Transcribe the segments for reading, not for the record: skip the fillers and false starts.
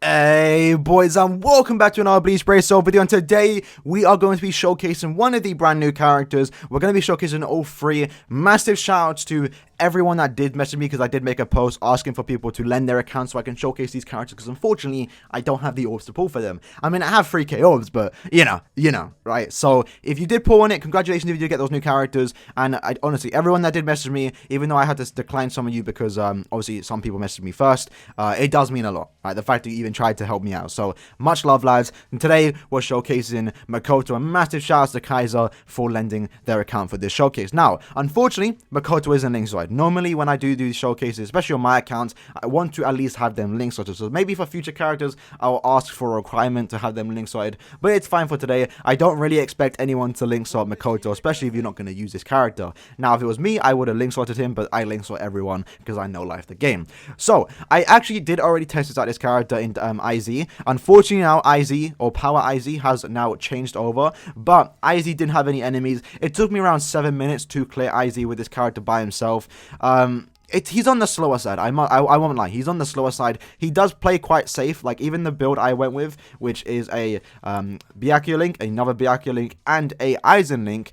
Hey boys, and welcome back to another Bleach Bracer video, and today we are going to be showcasing one of the brand new characters. We're going to be showcasing all three. Massive shout outs to everyone that did message me, because I did make a post asking for people to lend their accounts so I can showcase these characters, because unfortunately I don't have the orbs to pull for them. I mean, I have 3k orbs, but you know, right? So if you did pull on it, congratulations if you did get those new characters. And honestly, everyone that did message me, even though I had to decline some of you because obviously some people messaged me first, it does mean a lot, right? The fact that you even tried to help me out. So much love, lads. And today we're showcasing Makoto. A massive shout out to Kaiser for lending their account for this showcase. Now, unfortunately, Makoto isn't linked sorted. Normally when I do these showcases, especially on my account, I want to at least have them link sorted. So maybe for future characters I'll ask for a requirement to have them link sorted, but it's fine for today. I don't really expect anyone to link sort Makoto, especially if you're not going to use this character. Now if it was me, I would have link sorted him, but I link sort everyone because I know life the game. So I actually did already test out this character in IZ. Unfortunately now IZ, or Power IZ, has now changed over, but IZ didn't have any enemies. It took me around 7 minutes to clear IZ with this character by himself. He's on the slower side. I won't lie. He's on the slower side. He does play quite safe. Like even the build I went with, which is a Byakuya link, another Byakuya link, and a Aizen link,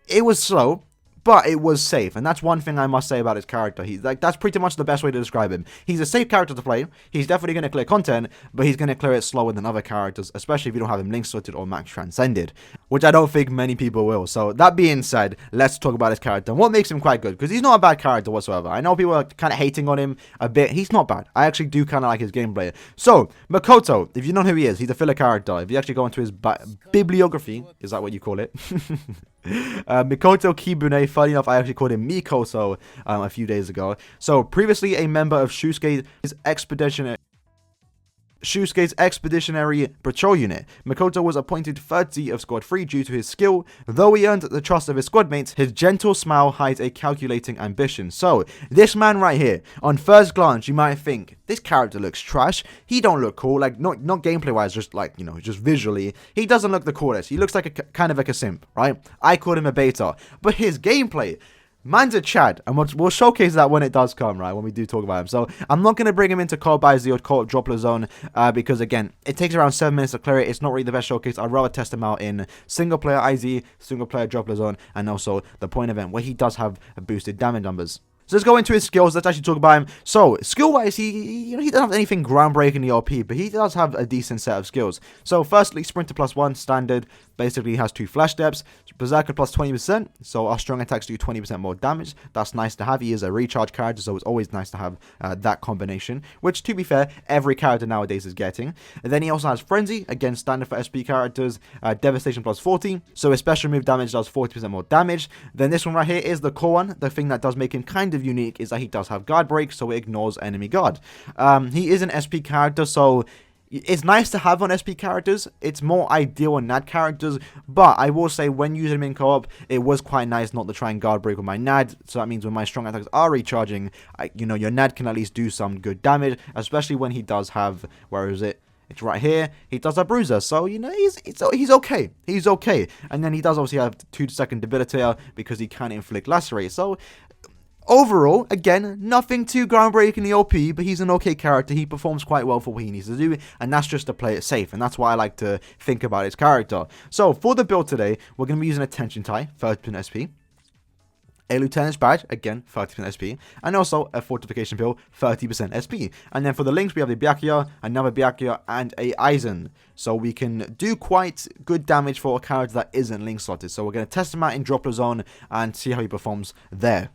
it was slow, but it was safe, and that's one thing I must say about his character. That's pretty much the best way to describe him. He's a safe character to play. He's definitely going to clear content, but he's going to clear it slower than other characters, especially if you don't have him link sorted or max transcended, which I don't think many people will. So that being said, let's talk about his character and what makes him quite good, because he's not a bad character whatsoever. I know people are kind of hating on him a bit. He's not bad. I actually do kind of like his gameplay. So Makoto, if you know who he is, he's a filler character. If you actually go into his bibliography, is that what you call it? Makoto Kibune. Funny enough, I actually called him Mikoso a few days ago. So previously a member of Shusuke's expeditionary patrol unit, Makoto was appointed 30 of Squad 3 due to his skill. Though he earned the trust of his squad mates, his gentle smile hides a calculating ambition. So this man right here, on first glance you might think this character looks trash. He don't look cool, like not gameplay wise, just like, you know, just visually he doesn't look the coolest. He looks like a kind of like a simp, right? I called him a beta, but his gameplay, man's a Chad, and we'll showcase that when it does come, right? When we do talk about him. So I'm not going to bring him into co-op IZ or co-op Droplet Zone because, again, it takes around 7 minutes to clear it. It's not really the best showcase. I'd rather test him out in single-player IZ, single-player Droplet Zone, and also the point event, where he does have boosted damage numbers. So let's go into his skills. Let's actually talk about him. So skill-wise, he doesn't have anything groundbreakingly OP, but he does have a decent set of skills. So firstly, Sprinter +1 standard. Basically, he has 2 flash steps. Berserker plus 20%. So our strong attacks do 20% more damage. That's nice to have. He is a recharge character, so it's always nice to have that combination, which, to be fair, every character nowadays is getting. And then he also has Frenzy, again standard for SP characters. Devastation plus 40. So his special move damage does 40% more damage. Then this one right here is the core one. The thing that does make him kind of unique is that he does have guard break, so it ignores enemy guard. He is an SP character, so it's nice to have on SP characters. It's more ideal on NAD characters, but I will say when using him in co-op, it was quite nice not to try and guard break with my NAD. So that means when my strong attacks are recharging, your NAD can at least do some good damage, especially when he does have, where is it? It's right here. He does have bruiser, so he's okay. He's okay. And then he does obviously have 2-second debilitator because he can inflict lacerate. So overall, again, nothing too groundbreakingly OP, but he's an okay character. He performs quite well for what he needs to do, and that's just to play it safe, and that's why I like to think about his character. So for the build today, we're going to be using a tension tie, 30% SP, a lieutenant's badge, again 30% SP, and also a fortification pill, 30% SP. And then for the links, we have the Byakuya, another Byakuya, and a Aizen. So we can do quite good damage for a character that isn't link slotted. So we're going to test him out in Droplet Zone and see how he performs there.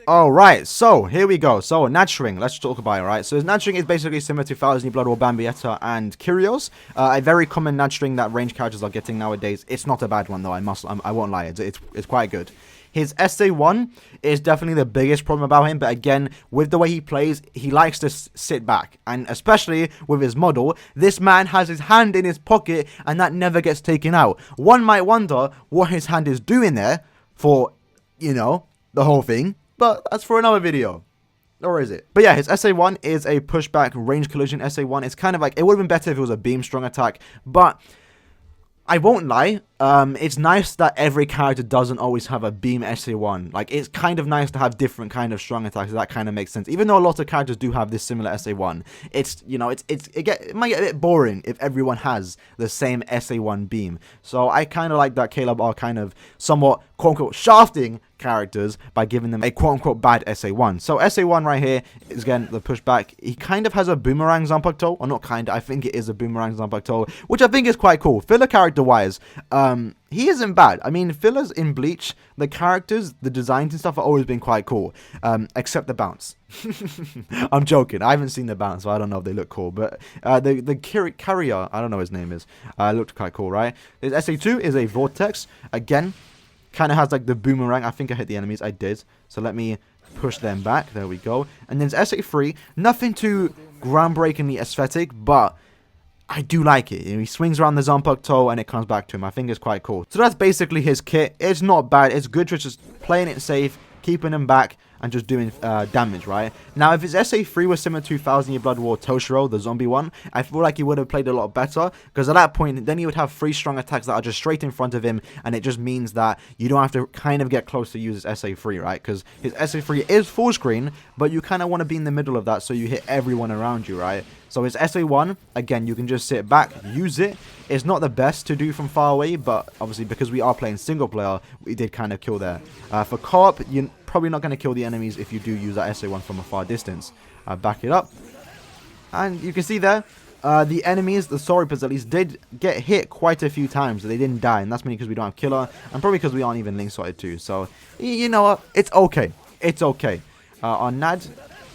Alright, so here we go. So Natchering, let's talk about it, right? So his Natchering is basically similar to Thousand Year Blood or Bambietta and Kyrios. A very common Natchering that range characters are getting nowadays. It's not a bad one though, I won't lie, it's quite good. His SA1 is definitely the biggest problem about him, but again, with the way he plays, he likes to sit back. And especially with his model, this man has his hand in his pocket and that never gets taken out. One might wonder what his hand is doing there for, the whole thing. But that's for another video. Or is it? But yeah, his SA1 is a pushback range collision SA1. It's kind of like, it would have been better if it was a beam strong attack. But I won't lie, it's nice that every character doesn't always have a beam SA1. Like, it's kind of nice to have different kind of strong attacks. That kind of makes sense. Even though a lot of characters do have this similar SA1, it's, you know, it might get a bit boring if everyone has the same SA1 beam. So I kind of like that Caleb are kind of somewhat quote-unquote shafting characters by giving them a quote-unquote bad SA1. So SA1 right here is, again, the pushback. He kind of has a boomerang Zanpakuto, or not kind of, I think it is a boomerang Zanpakuto, which I think is quite cool. Filler character-wise, he isn't bad. I mean, fillers in Bleach, the characters, the designs and stuff have always been quite cool, except the bounce. I'm joking. I haven't seen the bounce, so I don't know if they look cool. But the carrier, I don't know what his name is, looked quite cool, right? His SA2 is a vortex. Again, kind of has like the boomerang. I think I hit the enemies. I did. So let me push them back. There we go. And then SA3, nothing too groundbreakingly aesthetic, but I do like it. You know, he swings around the Zanpakuto and it comes back to him. I think it's quite cool. So that's basically his kit. It's not bad. It's good for just playing it safe, keeping him back, and just doing damage, right? Now, if his SA3 was similar to 1000 Year Blood War Toshiro, the zombie one, I feel like he would have played a lot better, because at that point, then he would have 3 strong attacks that are just straight in front of him, and it just means that you don't have to kind of get close to use his SA3, right? Because his SA3 is full screen, but you kind of want to be in the middle of that so you hit everyone around you, right? So his SA1, again, you can just sit back, use it. It's not the best to do from far away, but obviously because we are playing single player, we did kind of kill there. For co-op, you're probably not going to kill the enemies if you do use that SA1 from a far distance. Back it up. And you can see there, the enemies, the Soripers at least, did get hit quite a few times. They didn't die, and that's mainly because we don't have killer, and probably because we aren't even link sorted too. So, you know what? It's okay. It's okay. Our Nad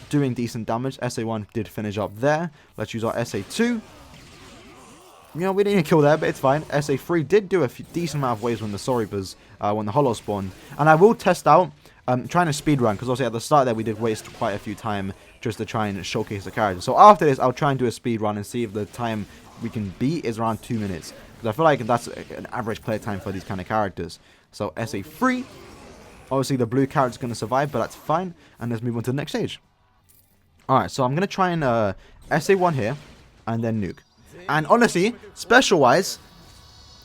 doing decent damage. SA1 did finish up there. Let's use our SA2. You know, we didn't kill there, but it's fine. SA3 did do a decent amount of waves when the Soripers, when the Hollow spawned. And I will test out, trying to speedrun, because obviously at the start there we did waste quite a few time just to try and showcase the character. So after this, I'll try and do a speedrun and see if the time we can beat is around 2 minutes. Because I feel like that's an average play time for these kind of characters. So SA3. Obviously the blue character's going to survive, but that's fine. And let's move on to the next stage. Alright, so I'm going to try and SA1 here, and then nuke. And honestly, special-wise,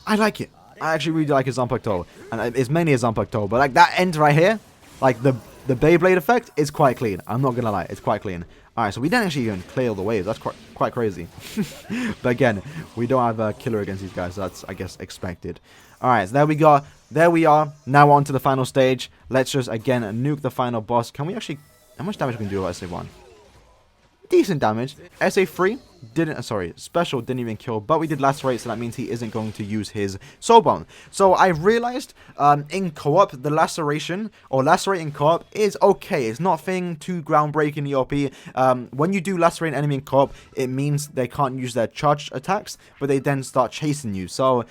I like it. I actually really like his Zanpakuto. And it's mainly a Zanpakuto, but like that end right here, like the Beyblade effect is quite clean. I'm not going to lie, it's quite clean. Alright, so we didn't actually even clear all the waves. That's quite crazy. But again, we don't have a killer against these guys, so that's, I guess, expected. Alright, so there we go. There we are. Now on to the final stage. Let's just, again, nuke the final boss. Can we actually... How much damage can we do with SA1? Decent damage. SA3 didn't, sorry, special didn't even kill, but we did lacerate, so that means he isn't going to use his soul bomb. So I realized in co-op, the laceration or lacerating co-op is okay. It's nothing too groundbreaking OP. When you do lacerate an enemy in co-op, it means they can't use their charged attacks, but they then start chasing you. So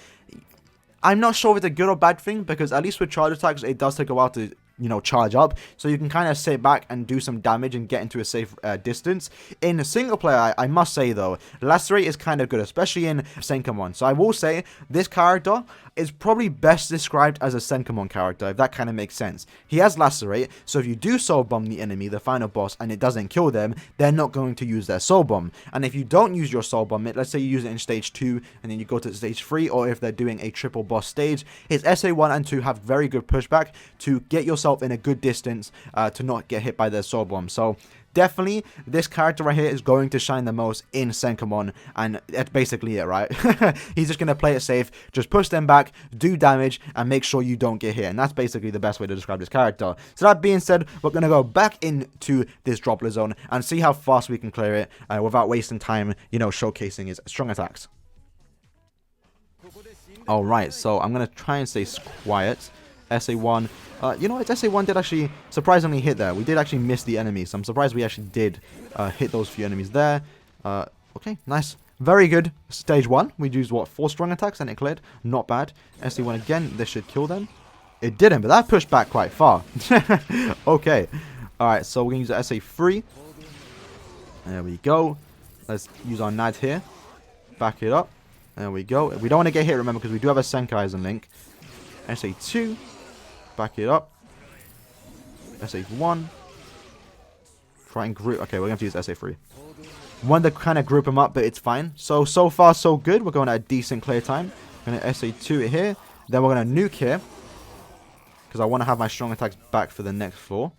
I'm not sure if it's a good or bad thing, because at least with charge attacks, it does take a while to, you know, charge up, so you can kind of sit back and do some damage and get into a safe distance. In a single player, I must say though, lacerate is kind of good, especially in Senkamon. So I will say this character is probably best described as a Senkamon character, if that kind of makes sense. He has lacerate, so if you do soul bomb the enemy, the final boss, and it doesn't kill them, they're not going to use their soul bomb. And if you don't use your soul bomb, let's say you use it in stage 2 and then you go to stage 3, or if they're doing a triple boss stage, his SA1 and 2 have very good pushback to get yourself in a good distance to not get hit by their soul bomb. So definitely, this character right here is going to shine the most in Senkamon, and that's basically it, right? He's just going to play it safe, just push them back, do damage, and make sure you don't get hit, and that's basically the best way to describe this character. So that being said, we're going to go back into this droplet zone and see how fast we can clear it without wasting time, you know, showcasing his strong attacks. Alright, so I'm going to try and stay quiet. SA1. You know what, SA1 did actually surprisingly hit there. We did actually miss the enemies, so I'm surprised we actually did hit those few enemies there. Okay, nice. Very good. Stage 1. We used, what, 4 strong attacks and it cleared. Not bad. SA1 again. This should kill them. It didn't, but that pushed back quite far. Okay. Alright, so we're going to use the SA3. There we go. Let's use our Nad here. Back it up. There we go. We don't want to get hit, remember, because we do have a Senkai as a link. SA2. Back it up. SA1. Try and group. Okay, we're going to use SA3. Wanted to kind of group them up, but it's fine. So far, so good. We're going at a decent clear time. Going to SA2 it here. Then we're going to nuke here. Because I want to have my strong attacks back for the next floor.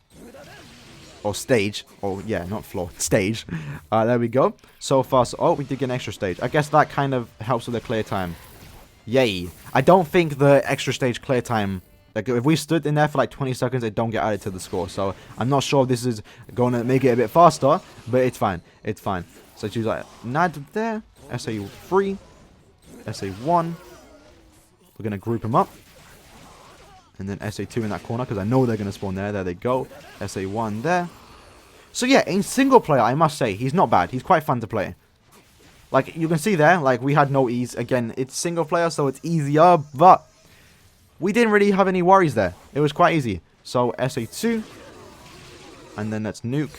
Or stage. Oh, yeah, not floor. Stage. There we go. So far, so... Oh, we did get an extra stage. I guess that kind of helps with the clear time. Yay. I don't think the extra stage clear time... Like, if we stood in there for like 20 seconds, it don't get added to the score. So, I'm not sure if this is going to make it a bit faster. But it's fine. It's fine. So, choose like... NAD there. SA3. SA1. We're going to group them up. And then SA2 in that corner, because I know they're going to spawn there. There they go. SA1 there. So yeah, in single player, I must say, he's not bad. He's quite fun to play. Like, you can see there, like, we had no ease. Again, it's single player, so it's easier, but we didn't really have any worries there. It was quite easy. So, SA2. And then let's nuke.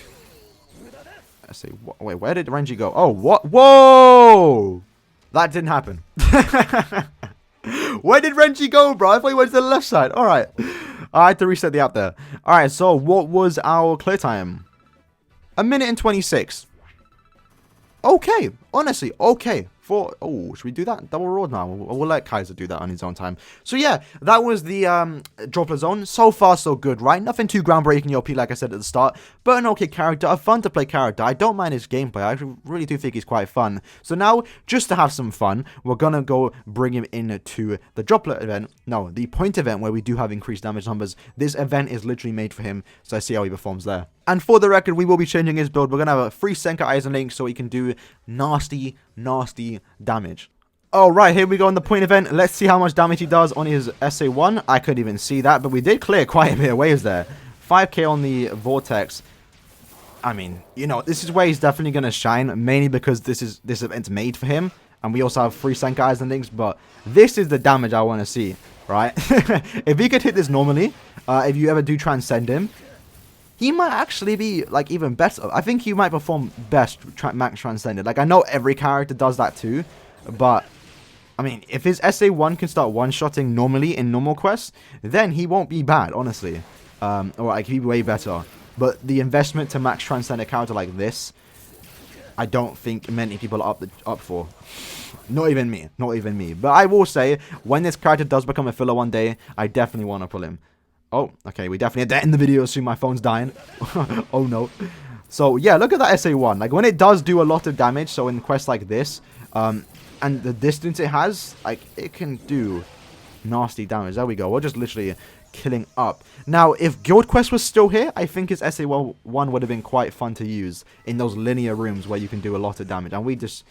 SA1. Wait, where did Renji go? Oh, what? Whoa! That didn't happen. Where did Renji go, bro? I thought he went to the left side. Alright. I had to reset the app there. Alright, so what was our clear time? 1 minute and 26. Okay. Honestly, okay. Oh, should we do that? Double road now. We'll let Kaiser do that on his own time. So yeah, that was the Droplet Zone. So far, so good, right? Nothing too groundbreaking, OP, like I said at the start. But an okay character, a fun to play character. I don't mind his gameplay. I really do think he's quite fun. So now, just to have some fun, we're gonna go bring him into the Droplet event. No, the point event where we do have increased damage numbers. This event is literally made for him, so I see how he performs there. And for the record, we will be changing his build. We're going to have a free Senka Aizen link so he can do nasty, nasty damage. Alright, here we go in the point event. Let's see how much damage he does on his SA1. I couldn't even see that, but we did clear quite a bit of waves there. 5k on the Vortex. I mean, you know, this is where he's definitely going to shine, mainly because this event's made for him. And we also have free Senka Aizen links, but this is the damage I want to see, right? If he could hit this normally, if you ever do transcend him, he might actually be, like, even better. I think he might perform best max transcended. Like, I know every character does that too, but, I mean, if his SA1 can start one-shotting normally in normal quests, then he won't be bad, honestly. Or, like, he'd be way better. But the investment to max transcend a character like this, I don't think many people are up for. Not even me. Not even me. But I will say, when this character does become a filler one day, I definitely want to pull him. Oh, okay, we definitely had that in the video soon. My phone's dying. Oh, no. So, yeah, look at that SA1. Like, when it does do a lot of damage, so in quests like this, and the distance it has, like, it can do nasty damage. There we go. We're just literally killing up. Now, if Guild Quest was still here, I think his SA1 would have been quite fun to use in those linear rooms where you can do a lot of damage. And we just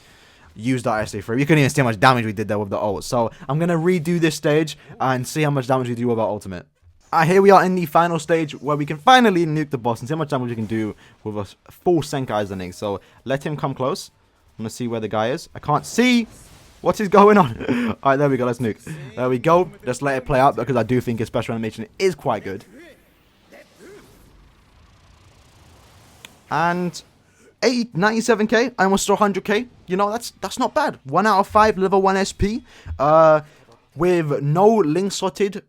used our SA3. You couldn't even see how much damage we did there with the ult. So, I'm going to redo this stage and see how much damage we do with our ultimate. Here we are in the final stage where we can finally nuke the boss and see how much damage we can do with a full Senka Aizen. So let him come close. I'm going to see where the guy is. I can't see what is going on. Alright, there we go. Let's nuke. There we go. Just let it play out because I do think his special animation is quite good. And 97k. I almost saw 100k. You know, that's not bad. 1 out of 5 level 1 SP. With no link slotted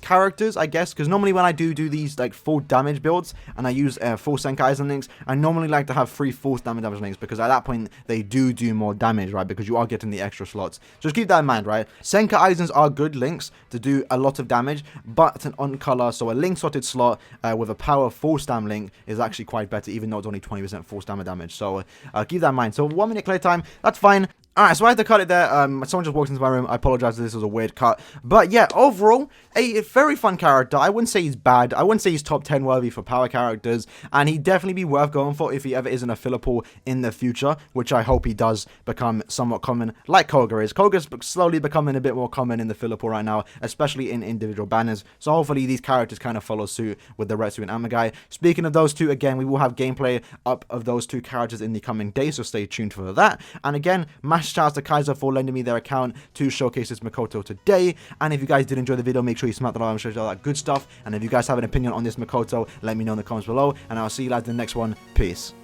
characters, I guess, because normally when I do these like full damage builds and I use full Senka Aizen links, I normally like to have 3 full damage links because at that point they do more damage, right? Because you are getting the extra slots. Just keep that in mind, right? Senka Aizens are good links to do a lot of damage, but an on color, so a link slotted slot with a power full stam link is actually quite better, even though it's only 20% full stamina damage. So keep that in mind. So 1 minute clear time, that's fine. Alright, so I had to cut it there. Someone just walked into my room. I apologize if this was a weird cut. But yeah, overall, a very fun character. I wouldn't say he's bad. I wouldn't say he's top 10 worthy for power characters. And he'd definitely be worth going for if he ever is in a filler pool in the future, which I hope he does become somewhat common, like Koga is. Koga's slowly becoming a bit more common in the filler pool right now, especially in individual banners. So hopefully these characters kind of follow suit with the Retsu and Amagai. Speaking of those two, again, we will have gameplay up of those two characters in the coming days, so stay tuned for that. And again, massive shout out to Kaiser for lending me their account to showcase this Makoto today. And if you guys did enjoy the video, make sure you smack the like and show all that good stuff. And if you guys have an opinion on this Makoto, let me know in the comments below. And I'll see you guys in the next one. Peace.